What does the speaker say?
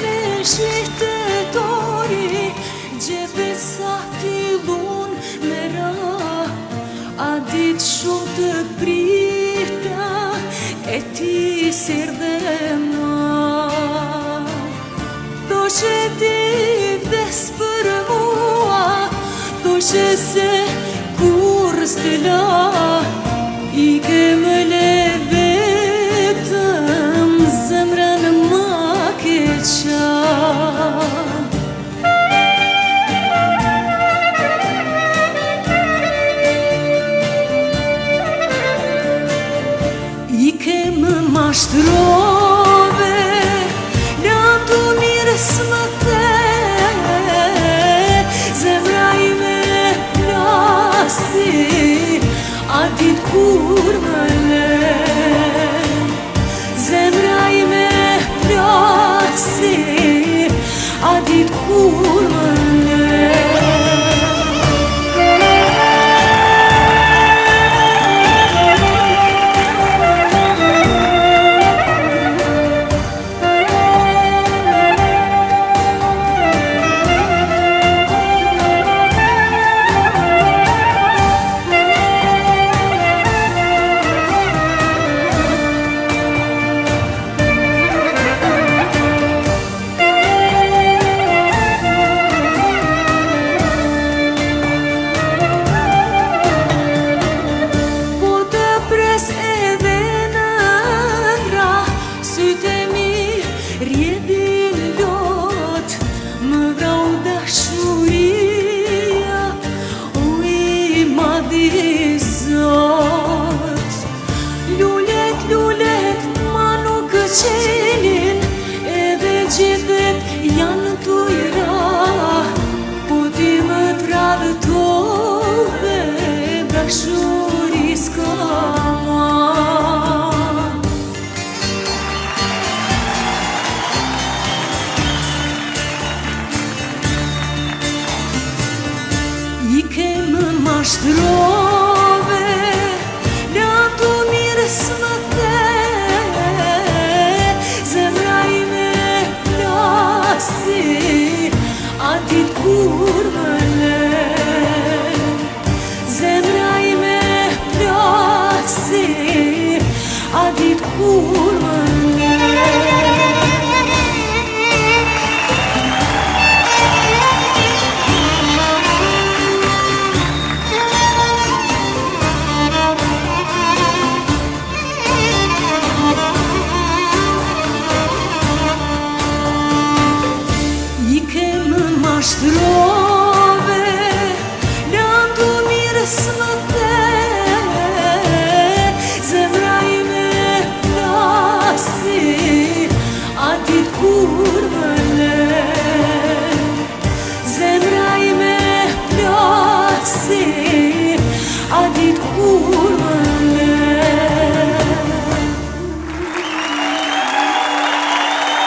me shitetori, gjepe sa fillun me ra, a dit shumë të prita, e ti sirve ma. Tho që ti vdes për mua, tho që se kur s'tila, i ke më le vetëm zemrën ma keqa. I ke më mashtrove, lam të mirë s'më the, zemra ime plasi, a dit kur më le. Zemra ime plasi, a dit kur